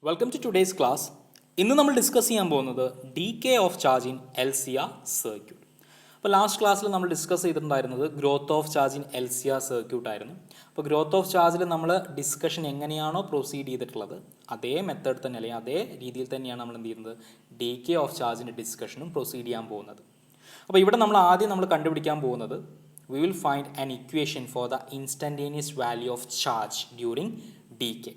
Welcome to today's class. ഇന്ന് നമ്മൾ discuss ചെയ്യാൻ പോകുന്നത് decay of charge in L C R circuit. അപ്പോൾ ലാസ്റ്റ് ക്ലാസ്സിൽ നമ്മൾ ഡിസ്കസ് ചെയ്തിട്ടുണ്ടായിരുന്നത് growth of charge in L C R circuit ആയിരുന്നു. അപ്പോൾ ഗ്രോത്ത് ഓഫ് ചാർജിൽ നമ്മൾ ഡിസ്കഷൻ എങ്ങനെയാണോ പ്രൊസീഡ് ചെയ്തിട്ടുള്ളത് അതേ മെത്തേഡ് തന്നെ അല്ലെങ്കിൽ അതേ രീതിയിൽ തന്നെയാണ് നമ്മൾ എന്ത് ചെയ്യുന്നത് ഡി കെ ഓഫ് ചാർജിൻ്റെ ഡിസ്കഷനും പ്രൊസീഡ് ചെയ്യാൻ പോകുന്നത്. അപ്പോൾ ഇവിടെ നമ്മൾ ആദ്യം കണ്ടുപിടിക്കാൻ പോകുന്നത് we will find an equation for the instantaneous value of charge during decay.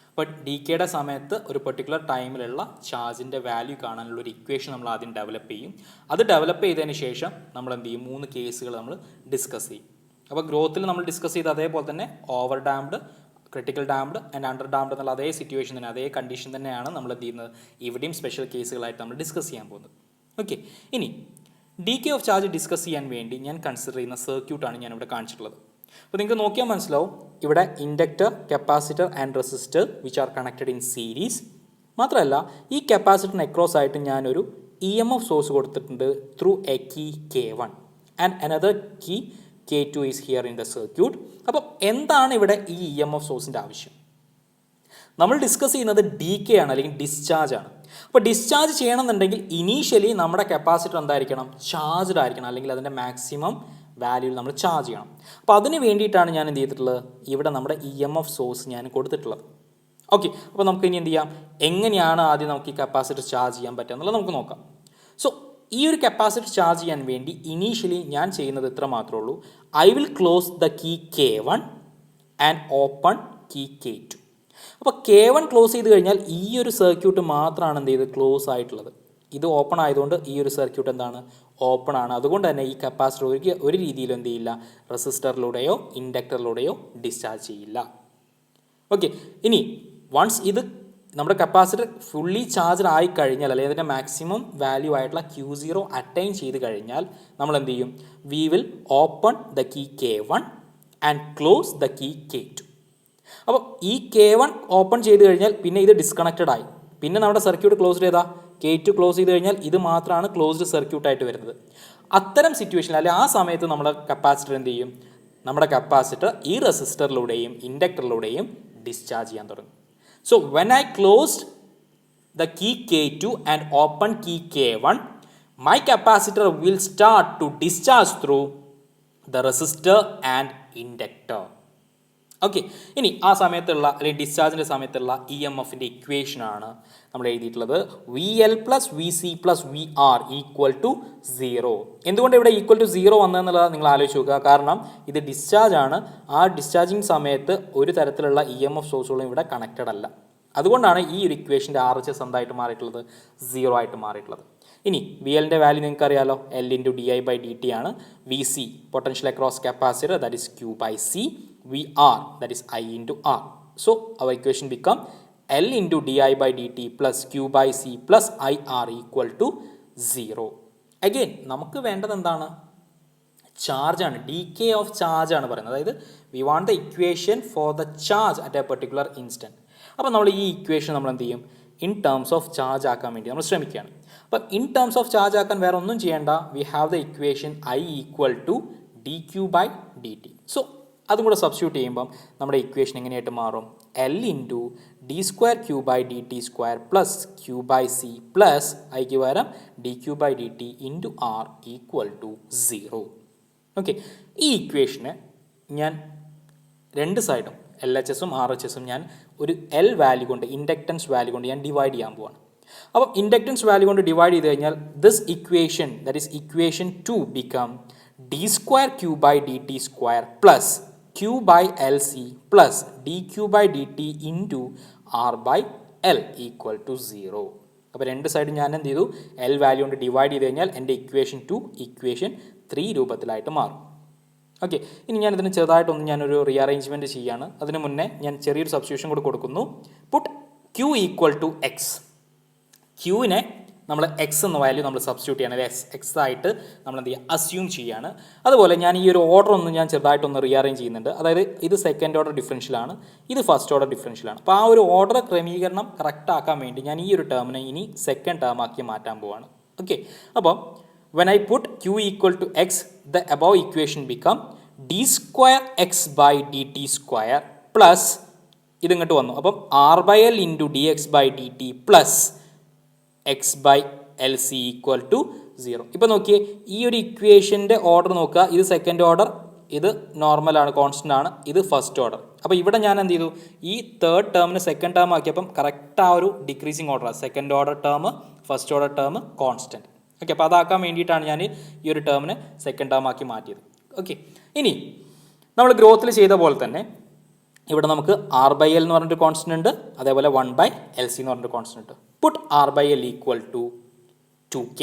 അപ്പോൾ ഡി കെയുടെ സമയത്ത് ഒരു പെർട്ടിക്കുലർ ടൈമിലുള്ള ചാർജിൻ്റെ വാല്യൂ കാണാനുള്ള ഒരു ഇക്വേഷൻ നമ്മൾ ആദ്യം ഡെവലപ്പ് ചെയ്യും. അത് ഡെവലപ്പ് ചെയ്തതിന് ശേഷം നമ്മൾ എന്ത് ചെയ്യും, 3 കേസുകൾ നമ്മൾ ഡിസ്കസ് ചെയ്യും. അപ്പോൾ ഗ്രോത്തിൽ നമ്മൾ ഡിസ്കസ് ചെയ്ത അതേപോലെ തന്നെ over damned, critical damned and under damned എന്നുള്ള അതേ സിറ്റുവേഷൻ തന്നെ, അതേ കണ്ടീഷൻ തന്നെയാണ് നമ്മൾ എന്ത് ചെയ്യുന്നത് ഇവിടെയും സ്പെഷ്യൽ കേസുകളായിട്ട് നമ്മൾ ഡിസ്കസ് ചെയ്യാൻ പോകുന്നത്. ഓക്കെ, ഇനി D K of charge discuss ചെയ്യാൻ വേണ്ടി ഞാൻ കൺസിഡർ ചെയ്യുന്ന സർക്യൂട്ടാണ് ഞാനിവിടെ കാണിച്ചിട്ടുള്ളത്. അപ്പോൾ നിങ്ങൾക്ക് നോക്കിയാൽ മനസ്സിലാവും, ഇവിടെ inductor, capacitor and resistor which are connected in series. മാത്രമല്ല ഈ കപ്പാസിറ്ററിന് അക്രോസ് ആയിട്ട് ഞാനൊരു ഇ എം എഫ് സോഴ്സ് കൊടുത്തിട്ടുണ്ട് through a key K1 and another key K2 is here in the circuit. അപ്പോൾ എന്താണ് ഇവിടെ ഈ ഇ എം എഫ് സോഴ്സിൻ്റെ ആവശ്യം? നമ്മൾ ഡിസ്കസ് ചെയ്യുന്നത് ഡി കെ ആണ് അല്ലെങ്കിൽ ഡിസ്ചാർജ് ആണ്. അപ്പോൾ ഡിസ്ചാർജ് ചെയ്യണമെന്നുണ്ടെങ്കിൽ ഇനീഷ്യലി നമ്മുടെ കപ്പാസിറ്റർ എന്തായിരിക്കണം, ചാർജ്ഡ് ആയിരിക്കണം, അല്ലെങ്കിൽ അതിൻ്റെ മാക്സിമം വാല്യൂവിൽ നമ്മൾ ചാർജ് ചെയ്യണം. അപ്പോൾ അതിന് വേണ്ടിയിട്ടാണ് ഞാൻ എന്ത് ചെയ്തിട്ടുള്ളത്, ഇവിടെ നമ്മുടെ ഇ എം എഫ് സോഴ്സ് ഞാൻ കൊടുത്തിട്ടുള്ളത്. ഓക്കെ, അപ്പോൾ നമുക്ക് ഇനി എന്ത് ചെയ്യാം, എങ്ങനെയാണ് ആദ്യം നമുക്ക് ഈ കപ്പാസിറ്റർ ചാർജ് ചെയ്യാൻ പറ്റുക എന്നുള്ളത് നമുക്ക് നോക്കാം. സോ ഈ ഒരു കപ്പാസിറ്റർ ചാർജ് ചെയ്യാൻ വേണ്ടി ഇനീഷ്യലി ഞാൻ ചെയ്യുന്നത് ഇത്ര മാത്രമേ ഉള്ളൂ. I will close the key K1 and open key K2. അപ്പോൾ K1 ക്ലോസ് ചെയ്ത് കഴിഞ്ഞാൽ ഈ ഒരു സർക്യൂട്ട് മാത്രമാണ് എന്ത് ചെയ്ത് ക്ലോസ് ആയിട്ടുള്ളത്. ഇത് ഓപ്പൺ ആയതുകൊണ്ട് ഈ ഒരു സർക്യൂട്ട് എന്താണ്, ഓപ്പൺ ആണ്. അതുകൊണ്ട് തന്നെ ഈ കപ്പാസിറ്റർ ഒരു രീതിയിലും എന്ത് ചെയ്യില്ല, റെസിസ്റ്ററിലൂടെയോ ഇൻഡക്ടറിലൂടെയോ ഡിസ്ചാർജ് ചെയ്യില്ല. ഓക്കെ, ഇനി വൺസ് ഇത് നമ്മുടെ കപ്പാസിറ്റർ ഫുള്ളി ചാർജ് ആയി കഴിഞ്ഞാൽ, അല്ലെങ്കിൽ അതിൻ്റെ മാക്സിമം വാല്യൂ ആയിട്ടുള്ള Q0 അറ്റൈൻ ചെയ്ത് കഴിഞ്ഞാൽ നമ്മൾ എന്ത് ചെയ്യും, we will open the key K1 and close the key K2. അപ്പോൾ ഈ K1 ഓപ്പൺ ചെയ്ത് കഴിഞ്ഞാൽ പിന്നെ ഇത് ഡിസ്കണക്റ്റഡ് ആയി. പിന്നെ നമ്മുടെ സർക്യൂട്ട് ക്ലോസ്ഡ് ചെയ്താൽ K2 ക്ലോസ് ചെയ്ത് കഴിഞ്ഞാൽ ഇത് മാത്രമാണ് ക്ലോസ്ഡ് സർക്യൂട്ടായിട്ട് വരുന്നത്. അത്തരം സിറ്റുവേഷനിൽ അല്ലെങ്കിൽ ആ സമയത്ത് നമ്മുടെ കപ്പാസിറ്റർ എന്ത് ചെയ്യും, നമ്മുടെ കപ്പാസിറ്റർ ഈ റെസിസ്റ്ററിലൂടെയും ഇൻഡക്ടറിലൂടെയും ഡിസ്ചാർജ് ചെയ്യാൻ തുടങ്ങും. So when I closed the key K2 and open key K1, my capacitor will start to discharge through the resistor and inductor. Okay, ഇനി ആ സമയത്തുള്ള അല്ലെങ്കിൽ ഡിസ്ചാർജിൻ്റെ സമയത്തുള്ള ഇ എം എഫിൻ്റെ ഇക്വേഷനാണ് നമ്മൾ എഴുതിയിട്ടുള്ളത്. V L plus V C plus V R equal to 0. എന്തുകൊണ്ട് ഇവിടെ ഈക്വൽ ടു 0 വന്നതെന്നുള്ളത് നിങ്ങൾ ആലോചിച്ച് നോക്കുക. കാരണം ഇത് ഡിസ്ചാർജ് ആണ്. ആ ഡിസ്ചാർജിങ് സമയത്ത് ഒരു തരത്തിലുള്ള ഇ എം എഫ് സോഴ്സുകളും ഇവിടെ കണക്റ്റഡ് അല്ല. അതുകൊണ്ടാണ് ഈ ഒരു ഇക്വേഷൻ്റെ ആർ എച്ച് എസ് എന്തായിട്ട് മാറിയിട്ടുള്ളത്, 0 ആയിട്ട് മാറിയിട്ടുള്ളത്. ഇനി വി എല്ലിൻ്റെ വാല്യൂ നിങ്ങൾക്ക് അറിയാലോ, L into d I by D t ആണ്. V C potential across capacitor, that is Q by C. V R, that is I into R. So our equation become L into di by dt plus Q by C plus IR equal to 0. Again നമുക്ക് വേണ്ടത് എന്താണ്, ചാർജാണ്, D K of charge ആണ് പറയുന്നത്. അതായത് we want the equation for the charge at A particular instant. അപ്പോൾ നമ്മൾ ഈ equation നമ്മൾ എന്ത് ചെയ്യും, ഇൻ ടേംസ് ഓഫ് ചാർജ് ആക്കാൻ വേണ്ടി നമ്മൾ ശ്രമിക്കുകയാണ്. അപ്പോൾ ഇൻ ടേംസ് ഓഫ് ചാർജ് ആക്കാൻ വേറെ ഒന്നും ചെയ്യേണ്ട. We have the equation I equal to D Q by D T. So അതും കൂടെ സബ്സ്റ്റിറ്റ്യൂട്ട് ചെയ്യുമ്പം നമ്മുടെ ഇക്വേഷൻ എങ്ങനെയായിട്ട് മാറും, L into D square Q by D T square plus Q by C plus ഐക്ക് പകരം D Q by D T into R equal to 0. Okay, ഈ ഇക്വേഷന് ഞാൻ രണ്ട് സൈഡും എൽ എച്ച് എസും ആർ എച്ച് എസും ഞാൻ ഒരു എൽ വാല്യൂ കൊണ്ട്, ഇൻഡക്റ്റൻസ് വാല്യൂ കൊണ്ട് ഞാൻ ഡിവൈഡ് ചെയ്യാൻ പോവാണ്. അപ്പം ഇൻഡക്റ്റൻസ് വാല്യൂ കൊണ്ട് ഡിവൈഡ് ചെയ്ത് കഴിഞ്ഞാൽ this equation, that is equation 2 become D square Q by D T square plus Q by LC plus dQ by dt into R by L equal to 0. അപ്പോൾ രണ്ട് സൈഡും ഞാൻ എന്ത് ചെയ്തു, എൽ വാല്യൂ കൊണ്ട് ഡിവൈഡ് ചെയ്ത് കഴിഞ്ഞാൽ എൻ്റെ ഇക്വേഷൻ 2 ഇക്വേഷൻ 3 രൂപത്തിലായിട്ട് മാറും. ഓക്കെ, ഇനി ഞാനിതിന് ചെറുതായിട്ടൊന്ന് ഞാനൊരു റീഅറേഞ്ച്മെൻറ്റ് ചെയ്യുകയാണ്. അതിന് മുന്നേ ഞാൻ ചെറിയൊരു സബ്സ്റ്റിറ്റ്യൂഷൻ കൂടി കൊടുക്കുന്നു. Put Q equal to x. ക്യൂവിനെ നമ്മൾ എക്സ് എന്ന വാല്യൂ നമ്മൾ സബ്സ്റ്റിറ്റ്യൂട്ട് ചെയ്യണം, എക്സ് ആയിട്ട് നമ്മൾ എന്ത് ചെയ്യുക, അസ്യൂം ചെയ്യുകയാണ്. അതുപോലെ ഞാൻ ഈ ഒരു ഓർഡർ ഒന്ന് ഞാൻ ചെറുതായിട്ടൊന്ന് റീഅറേഞ്ച് ചെയ്യുന്നുണ്ട്. അതായത് ഇത് സെക്കൻഡ് ഓർഡർ ഡിഫറൻഷ്യലാണ്, ഇത് ഫസ്റ്റ് ഓർഡർ ഡിഫറൻഷ്യലാണ്. അപ്പോൾ ആ ഒരു ഓർഡർ ക്രമീകരണം കറക്റ്റ് ആക്കാൻ വേണ്ടി ഞാൻ ഈ ഒരു ടേമിനെ ഇനി സെക്കൻഡ് ടേം ആക്കി മാറ്റാൻ പോവാണ്. ഓക്കെ, അപ്പോൾ when I put Q equal to x, the above equation become D square x by D T square plus ഇതിങ്ങോട്ട് വന്നു. അപ്പം R by L into d X by D t plus x by L C equal to 0. ഇപ്പം നോക്കിയേ, ഈ ഒരു ഇക്വേഷൻ്റെ order നോക്കുക. ഇത് second order, ഇത് നോർമലാണ്, കോൺസ്റ്റൻ്റ് ആണ്, ഇത് ഫസ്റ്റ് ഓർഡർ. അപ്പോൾ ഇവിടെ ഞാൻ എന്ത് ചെയ്തു, ഈ തേർഡ് ടേമിന് സെക്കൻഡ് ടേം ആക്കിയപ്പം കറക്റ്റ് ആ ഒരു ഡിക്രീസിങ് ഓർഡറാണ്. Second order term, first order term constant. Okay, അപ്പോൾ അതാക്കാൻ വേണ്ടിയിട്ടാണ് ഞാൻ ഈ ഒരു ടേമിനെ സെക്കൻഡ് ടേം ആക്കി മാറ്റിയത്. ഓക്കെ, ഇനി നമ്മൾ ഗ്രോത്തിൽ ചെയ്ത പോലെ തന്നെ ഇവിടെ നമുക്ക് ആർ ബൈ എൽ എന്ന് പറഞ്ഞിട്ട് കോൺസ്റ്റൻ്റ് ഉണ്ട്, അതേപോലെ 1/LC എന്ന് പറഞ്ഞിട്ട് കോൺസ്റ്റൻ്റ് ഉണ്ട്. Put R by L equal to 2k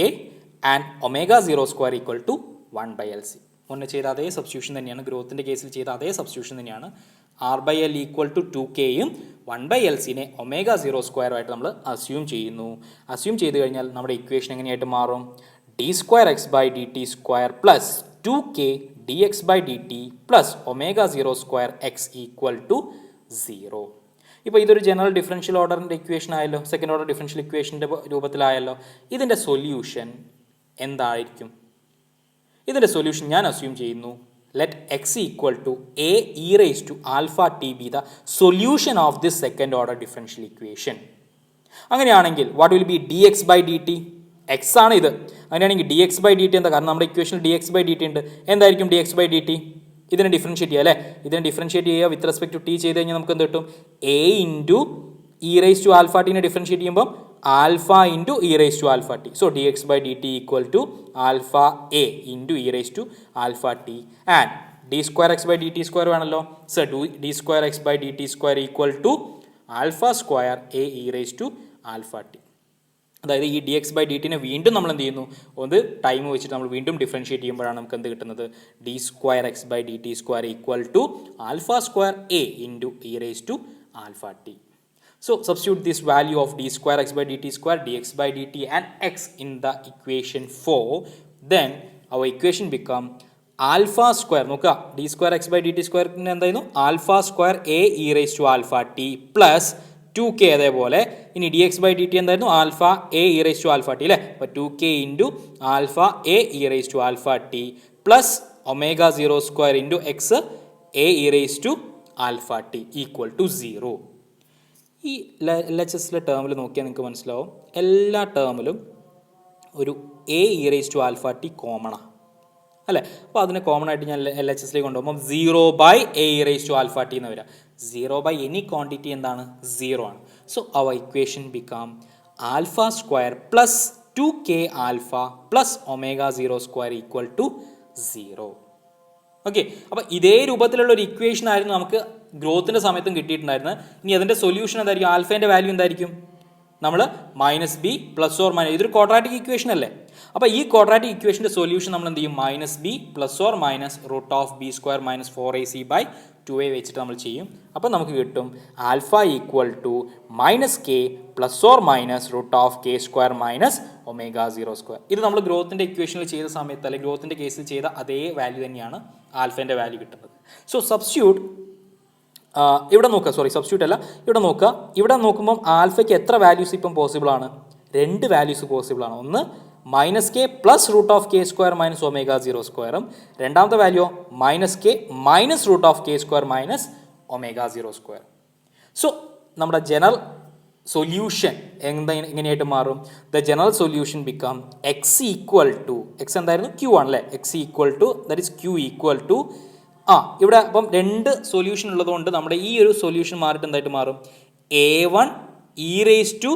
and ω02 equal to 1/LC. മുന്നേ ചെയ്ത അതേ സബ്സ്റ്റിറ്റ്യൂഷൻ തന്നെയാണ്, ഗ്രോത്തിൻ്റെ കേസിൽ ചെയ്ത അതേ സബ്സ്റ്റിറ്റ്യൂഷൻ തന്നെയാണ്. R by L equal to 2kയും 1/LCനെ ω02 ആയിട്ട് നമ്മൾ അസ്യൂം ചെയ്യുന്നു. അസ്യൂം ചെയ്ത് കഴിഞ്ഞാൽ നമ്മുടെ ഇക്വേഷൻ എങ്ങനെയായിട്ട് മാറും? d²x/dt² plus 2k dx/dt plus ω02x equal to 0. ഇപ്പോൾ ഇതൊരു ജനറൽ ഡിഫറൻഷ്യൽ ഓർഡറിൻ്റെ ഇക്വേഷൻ ആയല്ലോ, സെക്കൻഡ് ഓർഡർ ഡിഫറൻഷ്യൽ ഇക്വേഷൻ്റെ രൂപത്തിലായല്ലോ. ഇതിൻ്റെ സൊല്യൂഷൻ എന്തായിരിക്കും? ഇതിൻ്റെ സൊല്യൂഷൻ ഞാൻ അസ്യൂം ചെയ്യുന്നു, let x equal to A e raise to alpha t be the solution of this second order differential equation. അങ്ങനെയാണെങ്കിൽ what will be d X by D t? X ആണ് ഇത്. അങ്ങനെയാണെങ്കിൽ d X by D t എന്താ? കാരണം നമ്മുടെ ഇക്വേഷനിൽ d X by D t ഉണ്ട്. എന്തായിരിക്കും D X by D T? ഇതിനെ ഡിഫറൻഷ്യേറ്റ് ചെയ്യുക അല്ലേ? ഇതിനെ ഡിഫറൻഷ്യേറ്റ് ചെയ്യുക വിത്ത് റെസ്പെക്ട് ടു ടി ചെയ്ത് കഴിഞ്ഞാൽ നമുക്ക് എന്ത് കിട്ടും? A into E raise to alpha ടീനെ ഡിഫറൻഷ്യേറ്റ് ചെയ്യുമ്പോൾ alpha into E raise to alpha t. So d X by D t equal to alpha A into E raise to alpha t and d²x/dt² വേണമല്ലോ. So d²x/dt² equal to alpha square A e raise to alpha t. അതായത് ഈ d X by d ടിനെ വീണ്ടും നമ്മൾ എന്ത് ചെയ്യുന്നു, ഒന്ന് time വെച്ചിട്ട് നമ്മൾ വീണ്ടും ഡിഫറൻഷ്യേറ്റ് ചെയ്യുമ്പോഴാണ് നമുക്ക് എന്ത് കിട്ടുന്നത്? d²x/dt² equal to alpha square A into E raise to alpha T. So substitute this value of d²x/dt², dx by dt and x in the equation 4. Then our equation become alpha square. നോക്കുക, d²x/dt² എന്തായിരുന്നു? Alpha square A e raise to alpha t plus 2k. അതേപോലെ ഇനി d X by D t എന്തായിരുന്നു? Alpha A e raise to alpha t അല്ലേ? അപ്പോൾ 2k into alpha A e raise to alpha t plus ω02 into x A e raise to alpha t equal to 0. ഈ LHSലെ ടേമിൽ നോക്കിയാൽ നിങ്ങൾക്ക് മനസ്സിലാവും, എല്ലാ ടേമിലും ഒരു A e raise to alpha t കോമണാണ് അല്ലേ? അപ്പോൾ അതിനെ കോമൺ ആയിട്ട് ഞാൻ LHSലേക്ക് കൊണ്ടുപോകുമ്പോൾ 0/a e raise to alpha t എന്ന് വരിക. 0/, എനി ക്വാണ്ടിറ്റി എന്താണ്? 0 ആണ്. So our equation become alpha square plus 2k alpha plus ω02 equal to 0. Okay, അപ്പോൾ ഇതേ രൂപത്തിലുള്ള ഒരു ഇക്വേഷൻ ആയിരുന്നു നമുക്ക് ഗ്രോത്തിൻ്റെ സമയത്തും കിട്ടിയിട്ടുണ്ടായിരുന്നത്. ഇനി അതിൻ്റെ സൊല്യൂഷൻ എന്തായിരിക്കും? ആൽഫേൻ്റെ വാല്യൂ എന്തായിരിക്കും? നമ്മൾ -b പ്ലസ് ഓർ മൈനസ്, ഇതൊരു ക്വാഡ്രാറ്റിക് ഇക്വേഷൻ അല്ലേ? അപ്പോൾ ഈ ക്വാഡ്രാറ്റിക് ഇക്വേഷൻ്റെ സൊല്യൂഷൻ നമ്മൾ എന്ത് ചെയ്യും? -b plus or minus √b² - 4ac/2a വെച്ചിട്ട് നമ്മൾ ചെയ്യും. അപ്പോൾ നമുക്ക് കിട്ടും alpha equal to -k plus or minus √k² - ω02. ഇത് നമ്മൾ ഗ്രോത്തിൻ്റെ ഇക്വേഷനിൽ ചെയ്ത സമയത്ത് അല്ലെങ്കിൽ ഗ്രോത്തിൻ്റെ കേസിൽ ചെയ്ത അതേ വാല്യൂ തന്നെയാണ് ആൽഫേൻ്റെ വാല്യൂ കിട്ടുന്നത്. സോ സബ്സ്റ്റിറ്റ്യൂട്ട് ഇവിടെ നോക്കുക, സബ്സ്റ്റിറ്റ്യൂട്ട് അല്ല, ഇവിടെ നോക്കുമ്പം ആൽഫയ്ക്ക് എത്ര വാല്യൂസ് ഇപ്പം പോസിബിൾ ആണ്? 2 വാല്യൂസ് പോസിബിൾ ആണ്. ഒന്ന് -k പ്ലസ് √k² - ω02, രണ്ടാമത്തെ value -k minus √k² - ω02. So നമ്മുടെ ജനറൽ സൊല്യൂഷൻ എങ്ങനെയായിട്ട് മാറും? The general solution become x equal to, x എന്തായിരുന്നു? q ആണ് അല്ലേ? X equal to that is q equal to ഇവിടെ അപ്പം 2 സൊല്യൂഷൻ ഉള്ളതുകൊണ്ട് നമ്മുടെ ഈ ഒരു സൊല്യൂഷൻ മാറിയിട്ട് എന്തായിട്ട് മാറും? a1 E raise to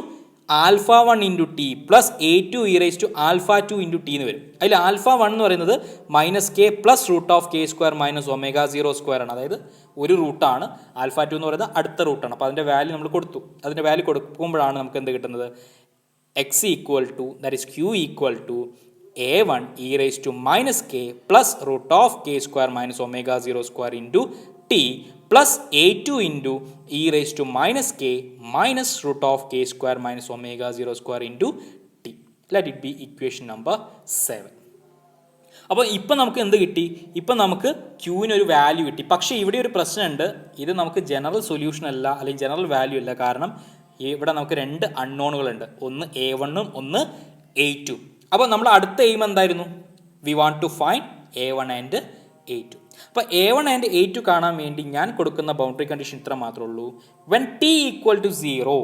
alpha 1 into T plus a2 E raise to alpha 2 into T എന്ന് വരും. അതിൽ ആൽഫ 1 എന്ന് പറയുന്നത് -k പ്ലസ് √k² - ω02 ആണ്. അതായത് ഒരു റൂട്ടാണ്. ആൽഫ 2 എന്ന് പറയുന്നത് അടുത്ത റൂട്ടാണ്. അപ്പോൾ അതിൻ്റെ വാല്യൂ നമ്മൾ കൊടുത്തു. അതിൻ്റെ വാല്യൂ കൊടുക്കുമ്പോഴാണ് നമുക്ക് എന്ത് കിട്ടുന്നത്? X equal to that is q equal to a1 E raise to -k plus √k² - ω02 into T plus a2 into E raise to -k minus √k² - ω02 into t. Let it be equation number 7. അപ്പോൾ ഇപ്പം നമുക്ക് എന്ത് കിട്ടി? ഇപ്പം നമുക്ക് ക്യൂവിനൊരു value കിട്ടി. പക്ഷേ ഇവിടെ ഒരു പ്രശ്നമുണ്ട്. ഇത് നമുക്ക് ജനറൽ സൊല്യൂഷൻ അല്ല, അല്ലെങ്കിൽ ജനറൽ വാല്യൂ അല്ല. കാരണം ഇവിടെ നമുക്ക് 2 അൺനോണുകളുണ്ട്. ഒന്ന് a1ഉം ഒന്ന് a2. അപ്പോൾ നമ്മൾ അടുത്ത എയിം എന്തായിരുന്നു? We want to find a1 and a2. അപ്പോൾ A1 ആൻഡ് A2 കാണാൻ വേണ്ടി ഞാൻ കൊടുക്കുന്ന ബൗണ്ടറി കണ്ടീഷൻ ഇത്ര മാത്രമേ ഉള്ളൂ. When t equal to 0,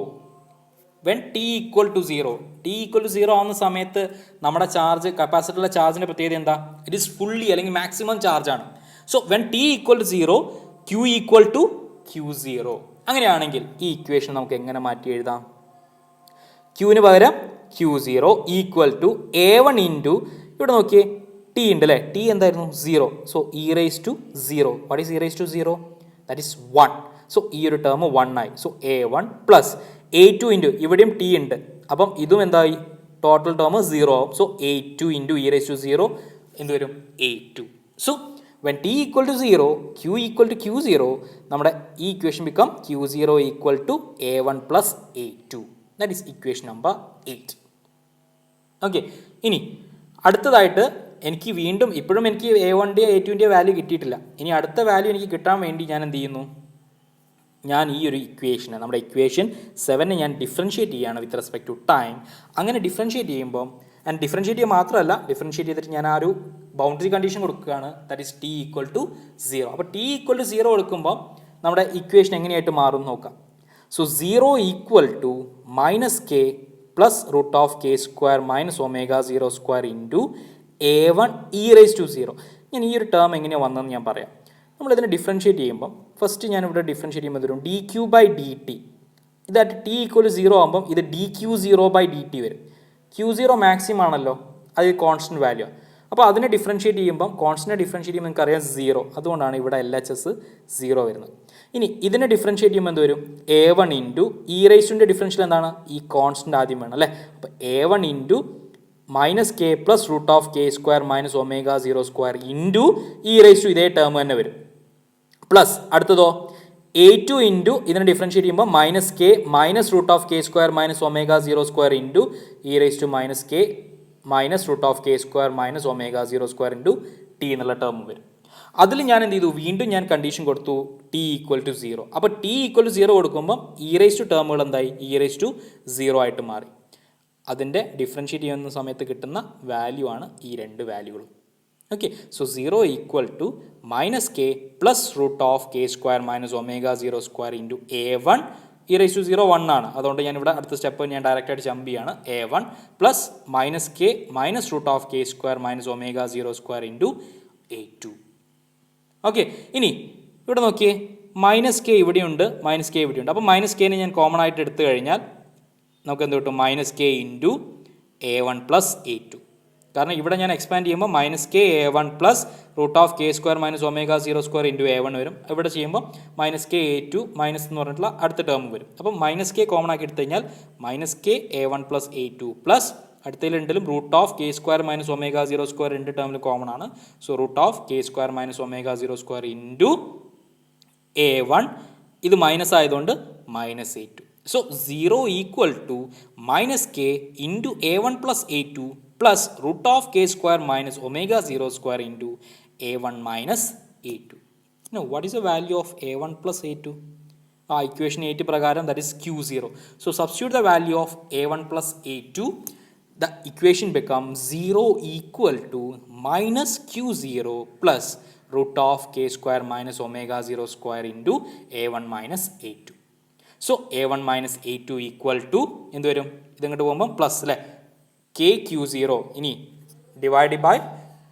when t equal to 0, t equal to 0 ആവുന്ന സമയത്ത് നമ്മുടെ ചാർജ്, കപ്പാസിറ്ററിലെ ചാർജിൻ്റെ പ്രത്യേകത എന്താ? ഇറ്റ് ഈസ് ഫുള്ളി അല്ലെങ്കിൽ മാക്സിമം ചാർജാണ്. So when t equal to 0, q equal to q0. അങ്ങനെയാണെങ്കിൽ ഈ ഇക്വേഷൻ നമുക്ക് എങ്ങനെ മാറ്റി എഴുതാം? ക്യൂവിന് പകരം q0 equal to A1 into, ഇവിടെ നോക്കിയേ ടി ഉണ്ട് അല്ലേ, ടി എന്തായിരുന്നു? 0. So e raise to 0. What is e raise to 0? That is 1. So ഈ ഒരു ടേം 1 ആയി. So A1 plus A2 into, ഇവിടെയും ടി ഉണ്ട്, അപ്പം ഇതും എന്തായി? ടോട്ടൽ ടേം 0 ആവും. So A2 into e raise to 0 എന്ത് വരും? A2. So when t equal to 0, q equal to q0, നമ്മുടെ ഈ equation become q0 equal to A1 plus A2. That is equation number 8. Okay, ഇനി അടുത്തതായിട്ട് എനിക്ക് വീണ്ടും ഇപ്പോഴും എനിക്ക് A1ൻ്റെ A2ൻ്റെ വാല്യൂ കിട്ടിയിട്ടില്ല. ഇനി അടുത്ത വാല്യൂ എനിക്ക് കിട്ടാൻ വേണ്ടി ഞാൻ എന്ത് ചെയ്യുന്നു? ഞാൻ ഈ ഒരു ഇക്വേഷന്, നമ്മുടെ ഇക്വേഷൻ 7 ഞാൻ ഡിഫറൻഷ്യേറ്റ് ചെയ്യുകയാണ് വിത്ത് റെസ്പെക്ട് ടു ടൈം. അങ്ങനെ ഡിഫറൻഷ്യേറ്റ് ചെയ്യുമ്പോൾ, ആൻഡ് ഡിഫറൻഷ്യേറ്റ് ചെയ്യുക മാത്രമല്ല, ഡിഫറൻഷ്യേറ്റ് ചെയ്തിട്ട് ഞാൻ ആ ഒരു ബൗണ്ടറി കണ്ടീഷൻ കൊടുക്കുകയാണ്, that is T equal to 0. അപ്പോൾ ടി ഈക്വൽ ടു 0 കൊടുക്കുമ്പോൾ നമ്മുടെ ഇക്വേഷൻ എങ്ങനെയായിട്ട് മാറും നോക്കാം. So 0 equal to minus K plus root of K square minus omega 0 square into A1 e raise to 0. ഞാൻ ഈ ഒരു ടേം എങ്ങനെയാണ് വന്നതെന്ന് ഞാൻ പറയാം. നമ്മളിതിനെ ഡിഫറൻഷ്യേറ്റ് ചെയ്യുമ്പം ഫസ്റ്റ് ഞാനിവിടെ ഡിഫറൻഷ്യേറ്റ് ചെയ്യുമ്പോൾ വരും D Q by D T. ഇതായിട്ട് ടി ഈക്വൽ ടു 0 ആകുമ്പം ഇത് D Q 0 by D T വരും. Q0 മാക്സിമം ആണല്ലോ, അത് കോൺസ്റ്റൻറ്റ് വാല്യൂ. അപ്പോൾ അതിനെ ഡിഫറൻഷ്യേറ്റ് ചെയ്യുമ്പം, കോൺസ്റ്റൻറ്റ് ഡിഫറൻഷ്യേറ്റ് ചെയ്യുമ്പോൾ നിങ്ങൾക്ക് അറിയാം 0, അതുകൊണ്ടാണ് ഇവിടെ LHS 0 വരുന്നത്. ഇനി ഇതിനെ ഡിഫറൻഷ്യേറ്റ് ചെയ്യുമ്പോൾ എന്ത് വരും? A1 ഇൻറ്റു ഇ റേസിൻ്റെ ഡിഫറൻഷ്യൽ എന്താണ്? ഈ കോൺസ്റ്റൻറ്റ് ആദ്യം വേണം അല്ലേ. അപ്പോൾ A1 into minus K plus root of K square minus omega 0 square into E raise to ഇതേ ടേം തന്നെ വരും. പ്ലസ് അടുത്തതോ A2 ഇൻറ്റു ഇതിനെ ഡിഫറൻഷ്യേറ്റ് ചെയ്യുമ്പോൾ minus k minus root of K square minus omega 0 square into E raise to minus k minus root of K square minus omega 0 square into t എന്നുള്ള term വരും. അതിൽ ഞാൻ എന്ത് ചെയ്തു? വീണ്ടും ഞാൻ കണ്ടീഷൻ കൊടുത്തു ടി ഈക്വൽ ടു 0. അപ്പോൾ ടി ഈക്വൽ ടു 0 കൊടുക്കുമ്പോൾ ഇ റേസ് ടു ടേമുകൾ എന്തായി? ഇ റേസ് ടു 0 ആയിട്ട് മാറി. അതിൻ്റെ ഡിഫറൻഷ്യേറ്റ് ചെയ്യുന്ന സമയത്ത് കിട്ടുന്ന വാല്യൂ ആണ് ഈ രണ്ട് വാല്യൂകളും. Okay, so 0 equal to minus K plus root of K square minus omega 0 square into A1 E raise to 0 1 ആണ്. അതുകൊണ്ട് ഞാൻ ഇവിടെ അടുത്ത സ്റ്റെപ്പ് ഞാൻ ഡയറക്റ്റായിട്ട് ജമ്പ് ചെയ്യാണ്. A1 plus minus k minus root of K square minus omega 0 square into A2. Okay, ഇനി ഇവിടെ നോക്കിയേ, മൈനസ് കെ ഇവിടെയുണ്ട്, മൈനസ് കെ ഇവിടെയുണ്ട്. അപ്പോൾ മൈനസ് കെനെ ഞാൻ കോമൺ ആയിട്ട് എടുത്തു കഴിഞ്ഞാൽ നമുക്ക് എന്ത് കിട്ടും? Minus k into A1 plus A2. കാരണം ഇവിടെ ഞാൻ എക്സ്പാൻഡ് ചെയ്യുമ്പോൾ minus k A1 plus root of K square minus omega 0 square into A1 വരും. ഇവിടെ ചെയ്യുമ്പോൾ മൈനസ് കെ A2 മൈനസ് എന്ന് പറഞ്ഞിട്ടുള്ള അടുത്ത ടേം വരും. അപ്പം മൈനസ് കെ കോമൺ ആക്കി എടുത്തു കഴിഞ്ഞാൽ minus k A1 plus A2 plus അടുത്തതിൽ രണ്ടിലും root of K square minus omega 0 square രണ്ട് ടേമിൽ കോമൺ ആണ്. So root of K square minus omega 0 square into A1, ഇത് മൈനസ് ആയതുകൊണ്ട് minus A2. So 0 equal to minus k into A1 plus A2 plus root of k square minus omega 0 square into A1 minus A2. Now what is the value of A1 plus A2? Equation 8 prakaram, that is Q0. So substitute the value of A1 plus A2. The equation becomes 0 equal to minus Q0 plus root of k square minus omega 0 square into A1 minus A2. So A1 minus A2 equal to എന്ത് വരും? ഇതിങ്ങോട്ട് പോകുമ്പോൾ plus അല്ലേ, k Q0 ഇനി divide by